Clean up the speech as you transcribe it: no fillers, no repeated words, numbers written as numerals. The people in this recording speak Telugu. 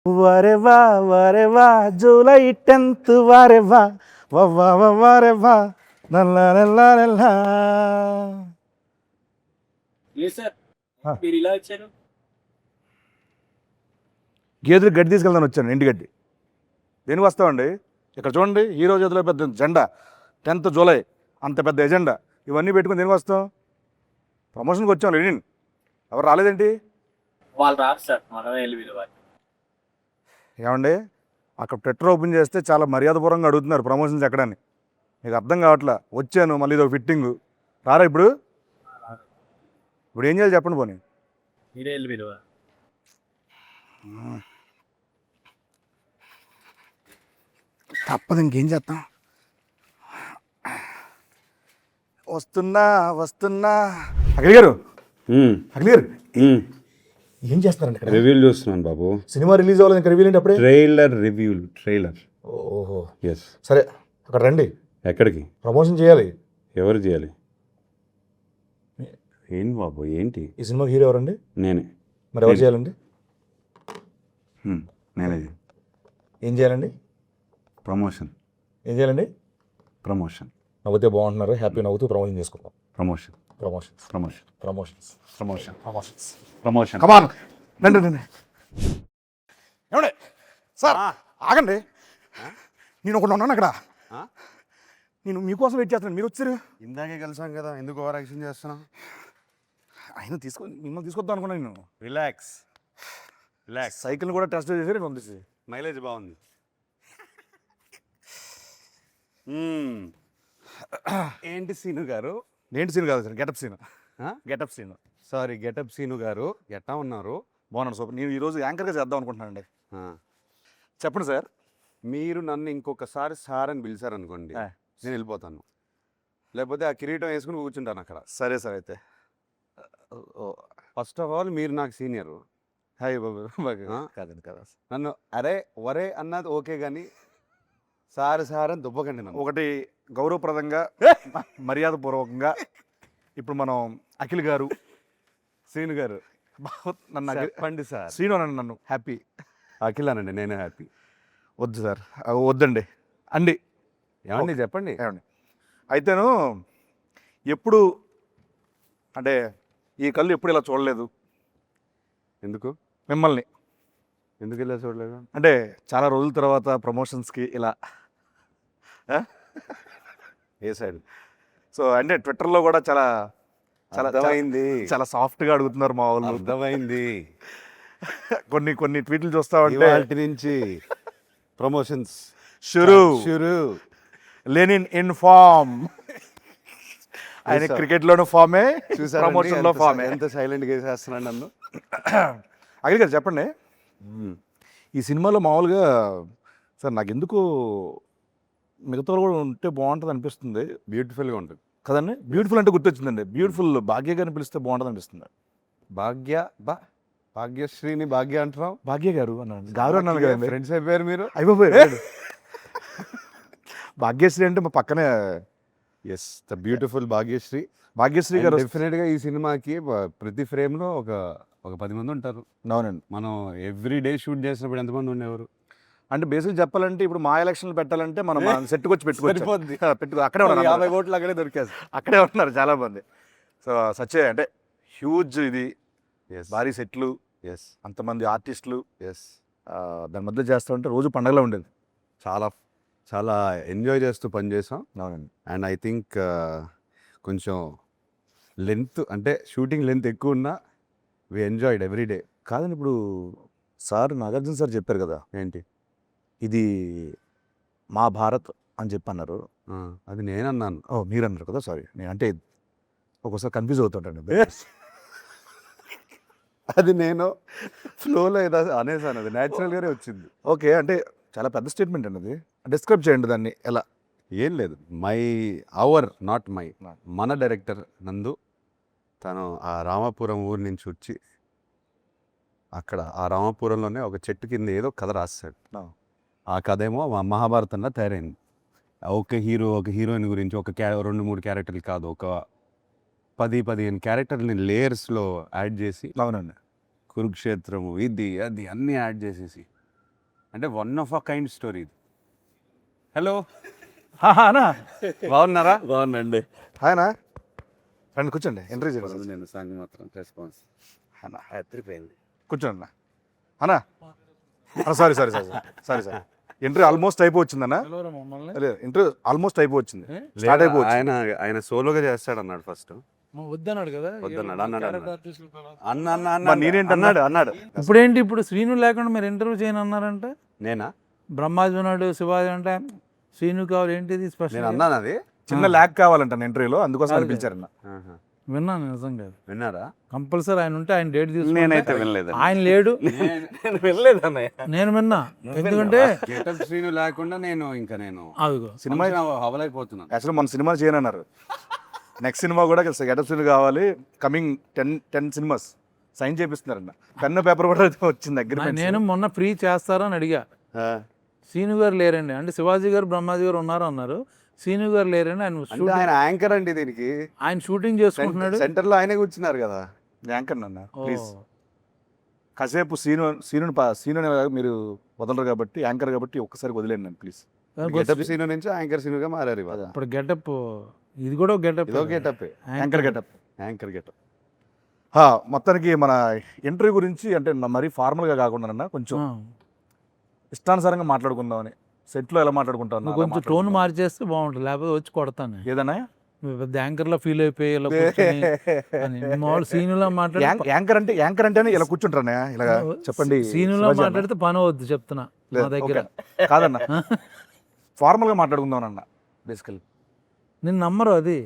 వరెవా వరెవా జూలై 10th వరెవా వరెవా నల్లా. సార్ మీరు ఇలా వచ్చారు. గేదెలు గడ్డి తీసుకెళ్దాని వచ్చాను, ఇంటి గడ్డి. దేనికి వస్తామండి? ఇక్కడ చూడండి, ఈ రోజు చేతిలో పెద్ద జెండా, 10th జూలై అంత పెద్ద ఎజెండా, ఇవన్నీ పెట్టుకుని దేనికి వస్తాం? ప్రమోషన్కి వచ్చాం. లెనిన్ ఎవరు రాలేదేంటి? వాళ్ళు రారు సార్, మనమే వెళ్ళి పిలవాలి. ఏమండి, అక్కడ ట్విట్టర్ ఓపెన్ చేస్తే చాలా మర్యాదపూర్వంగా అడుగుతున్నారు ప్రమోషన్స్ ఎక్కడని. మీకు అర్థం కావట్లా. వచ్చాను, మళ్ళీ ఇదో ఫిట్టింగు. రారా ఇప్పుడు? ఇప్పుడు ఏం చేయాలి చెప్పండి పోనీ. మీరే వెళ్ళి పిలవాలి. తప్పదు, ఇంకేం చేస్తాం. వస్తున్నా వస్తున్నా. అఖిల్ గారు, అఖిల్ గారు ఏం చేస్తున్నారండి ఇక్కడ? రివ్యూలు చూస్తున్నాను బాబు. సినిమా రిలీజ్ అవ్వాలి, ఇంకా రివ్యూ ఏంటి అప్పుడే? ట్రైలర్. ఓహో, ఎస్. సరే అక్కడ రండి. ఎక్కడికి? ప్రమోషన్ చేయాలి. ఎవరు చేయాలి? ఏంటి బాబు, ఏంటి? ఈ సినిమాకి హీరో ఎవరండి? నేనే. మరి ఎవరు చేయాలండి? నేనే. ఏం చేయాలండి? ప్రమోషన్. ఏం చేయాలండి? ప్రమోషన్. నవ్వుతే బాగుంటున్నారు, హ్యాపీ నవ్వుతూ ప్రమోషన్ చేసుకుందాం. Promotion. Promotions promotion. Promotions promotion. Promotions promotion. Come on రండి రండి. ఏమండి సార్, ఆగండి. నేను ఒకటి ఉన్నాను అక్కడ. నేను మీకోసం వెయిట్ చేస్తున్నాను, మీరు వచ్చారు. ఇందాకే కలిసాం కదా, ఎందుకు ఓవర్ యాక్షన్ చేస్తున్నావు? ఆయన మిమ్మల్ని తీసుకొద్దాం అనుకున్నాను నేను. రిలాక్స్. సైకిల్ కూడా టెస్ట్ చేసి పంపిస్తే మైలేజ్ బాగుంది. ఏంటి సీను గారు? ఏంటి సీన్ కాదు sir, getup scene. Getup scene. Sorry, getup Seenu గారు. ఎట్టా ఉన్నారు? బాగున్నాను సూపర్. నేను ఈరోజు యాంకర్గా చేద్దాం అనుకుంటున్నానండి. చెప్పండి సార్. మీరు నన్ను ఇంకొకసారి సార్ అని పిలిచారనుకోండి, నేను వెళ్ళిపోతాను. లేకపోతే ఆ కిరీటం వేసుకుని కూర్చుంటాను అక్కడ. సరే సార్. అయితే ఫస్ట్ ఆఫ్ ఆల్ మీరు నాకు సీనియరు. హాయ్ బాబు. కాదండి కదా, నన్ను అరే వరే అన్నది ఓకే, కానీ సార్ అని దుబ్బకండి నన్ను. ఒకటి గౌరవప్రదంగా మర్యాదపూర్వకంగా ఇప్పుడు మనం అఖిల్ గారు, శ్రీను గారు నన్ను చెప్పండి సార్. శ్రీను అనండి, నన్ను హ్యాపీ. అఖిల్ అనండి, నేను హ్యాపీ. వద్దు సార్, వద్దండి అండి. ఏమండి చెప్పండి. ఏమండి అయితేను ఎప్పుడు అంటే ఈ కళ్ళు ఎప్పుడు ఇలా చూడలేదు. ఎందుకు మిమ్మల్ని ఎందుకు ఇలా చూడలేదు? అంటే చాలా రోజుల తర్వాత ప్రమోషన్స్కి ఇలా ఏ సైడ్? సో అంటే ట్విట్టర్లో కూడా చాలా చాలా అర్థమైంది. చాలా సాఫ్ట్గా అడుగుతున్నారు మా వాళ్ళు. అర్థమైంది. కొన్ని ట్వీట్లు చూస్తా ఉంటే వాటి నుంచి ప్రమోషన్స్ షురు లెనిన్ ఇన్ ఫామ్. ఆయన క్రికెట్లోనూ ఫామే, ప్రమోషన్లో ఫామే. ఎంత సైలెంట్గా వేసేస్తున్నాడు నన్ను. అఖిల్ గారు చెప్పండి, ఈ సినిమాలో మామూలుగా సార్ నాకు ఎందుకు మిగతా కూడా ఉంటే బాగుంటుంది అనిపిస్తుంది. బ్యూటిఫుల్గా ఉంటుంది కదండి. బ్యూటిఫుల్ అంటే గుర్తొచ్చిందండి, బ్యూటిఫుల్ భాగ్య గారిని పిలిస్తే బాగుంటుంది అనిపిస్తుంది. భాగ్యశ్రీని భాగ్య అంటున్నావు? భాగ్య గారు అన్నాను, గారు అన్నాను కదండి. ఫ్రెండ్స్ అయిపోయారు మీరు? అయిపోయారు. భాగ్యశ్రీ అంటే మా పక్కనే. ఎస్, ద బ్యూటిఫుల్ భాగ్యశ్రీ గారు. డెఫినెట్గా ఈ సినిమాకి ప్రతి ఫ్రేమ్లో ఒక 10 మంది ఉంటారు. అవునండి. మనం ఎవ్రీ డే షూట్ చేసినప్పుడు ఎంతమంది ఉండేవారు? అంటే బేసిక్ చెప్పాలంటే ఇప్పుడు మా ఎలక్షన్లు పెట్టాలంటే మనం సెట్కి వచ్చి పెట్టుకోవచ్చు. అక్కడే ఉన్నారు, 50 కోట్లు అక్కడే దొరికేది. అక్కడే ఉన్నారు చాలా మంది. సో సచ్చే అంటే హ్యూజ్ ఇది, భారీ సెట్లు, అంతమంది ఆర్టిస్టులు, దాని మధ్య చేస్తూ ఉంటే రోజు పండగలా ఉండేది. చాలా చాలా ఎంజాయ్ చేస్తూ పనిచేసాం. అవునండి. అండ్ ఐ థింక్ కొంచెం లెంత్, అంటే షూటింగ్ లెంత్ ఎక్కువ ఉన్నా వి ఎంజాయ్డ్ ఎవ్రీ డే. కాదండి, ఇప్పుడు సార్ నాగార్జున సార్ చెప్పారు కదా, ఏంటి ఇది మా భారత్ అని చెప్పి అన్నారు. అది నేను అన్నాను. మీరు అన్నారు కదా, సారీ. నేను అంటే ఒక్కోసారి కన్ఫ్యూజ్ అవుతుంటాను. అది నేను ఫ్లోలో ఏదో అనేసాను, అది న్యాచురల్గానే వచ్చింది. ఓకే, అంటే చాలా పెద్ద స్టేట్మెంట్ అండి అది. డిస్క్రైబ్ చేయండి దాన్ని ఎలా. ఏం లేదు, నాట్ మై, మన డైరెక్టర్ నందు తను ఆ రామాపురం ఊరి నుంచి వచ్చి అక్కడ ఆ రామాపురంలోనే ఒక చెట్టు కింద ఏదో కథ రాస్తాడు. ఆ కథ ఏమో మహాభారతంలో తయారైంది. ఒక హీరో ఒక హీరోయిన్ గురించి ఒక 2-3 క్యారెక్టర్లు కాదు, ఒక 10-15 క్యారెక్టర్ని లేయర్స్లో యాడ్ చేసి. అవునండి. కురుక్షేత్రము, ఇది అది అన్నీ యాడ్ చేసేసి అంటే one of a kind story ఇది. హలో, అనా బాగున్నారా? బాగుందండి. హాయనా రండి కూర్చోండి ఎంట్రీ చేయండి నేను సాంగ్ మాత్రం రెస్పాన్స్ అన్న ఎత్తిపోయింది. కూర్చోండి అన్నా sorry sorry sorry sorry sorry entry almost అయిపోవచ్చిందన్నా లేదు ఎంట్రీ ఆల్మోస్ట్ అయిపోవచ్చింది స్టార్ట్ అయిపోవచ్చు ఆయన సోలోగా చేస్తాడన్నాడు ఫస్ట్. వద్దన్నాడు కదా. వద్దన్నాడు, అన్నాడు, అన్న అన్న మరి అన్న నేనేంటి అన్నాడు. ఇప్పుడేంటి ఇప్పుడు శ్రీను లేకుండా మీరు ఇంటర్వ్యూ చేయను అన్నారంటే నేనా? బ్రహ్మాజీ ఉన్నాడు, శివాజీ అంటే శ్రీను కావాలి ఏంటిది నేను స్పెషల్? అన్నాను అది. చిన్న ల్యాక్ కావాలంట ఇంటర్వ్యూలో అందుకోసం అని పిలిచారన్న ఆహా. విన్నాను నిజంగా. విన్నారా? కంపల్సరీ ఆయన ఉంటే ఆయన డేట్ నేనైతే తీసుకుంటే వినలేదు. ఆయన లేడు, నేను వెళ్ళలేదు అన్నయ్య. నేను విన్నా. ఎందుకంటే గెటప్ శ్రీను లేకుండా నేను అదిగో సినిమా హవలైపోతున్నాను. యాక్చువల్లీ మన సినిమా చేయనన్నారు నెక్స్ట్ సినిమా కూడా గెటప్ సీన్ కావాలి కమింగ్ 10 సినిమాస్ సైన్ చేపిస్తున్నారన్న పెన్ను పేపర్ కూడా వచ్చింది దగ్గర నేను మొన్న ఫ్రీ చేస్తారని అడిగా. శ్రీను గారు లేరండి అంటే శివాజీ గారు బ్రహ్మాజీ గారు ఉన్నారు అన్నారు. శ్రీను గారు లేరండి, ఆయన అంటే షూటింగ్ ఆయన యాంకర్ అండి దీనికి. ఆయన షూటింగ్ చేసుకుంటున్నాడు. సెంటర్ లో ఆయనే కూర్చున్నారు కదా. యాంకర్ అన్న ఓ. ప్లీజ్ కాసేపు సీను మీరు వదలరు కాబట్టి యాంకర్ కాబట్టి ఒక్కసారి వదిలేండి నన్ను ప్లీజ్ గెటప్ సీను నుంచి యాంకర్ సీనుగా మారారు ఇవాళ. ఇప్పుడు గెటప్ ఇది కూడా గెటప్. ఇదో getup, anchor getup anchor getup. మొత్తానికి మన ఇంటర్వ్యూ గురించి అంటే మరీ ఫార్మల్గా కాకుండా కొంచెం ఇష్టానుసారంగా మాట్లాడుకుందామని సెట్లో ఎలా మాట్లాడుకుంటాను కొంచెం టోన్ మార్చేస్తే బాగుంటుంది, లేకపోతే వచ్చి కొడతాను. ఏదన్నా నువ్వు పెద్ద యాంకర్లో ఫీల్ అయిపోయి ఇలా కూర్చొని అని. మామూలు సీనులా మాట్లాడి యాంకర్ అంటేనే ఇలా కూర్చుంటారనే ఇలా చెప్పండి సీనులా శివాజీ అన్న. మాట్లాడితే పని అవద్దు చెప్తున్నా లేదు, మా దగ్గర. ఓకే. కాదన్న ఫార్మల్గా మాట్లాడుకుందాం అన్న బేసికల్ నిన్ను నమ్మరు అది.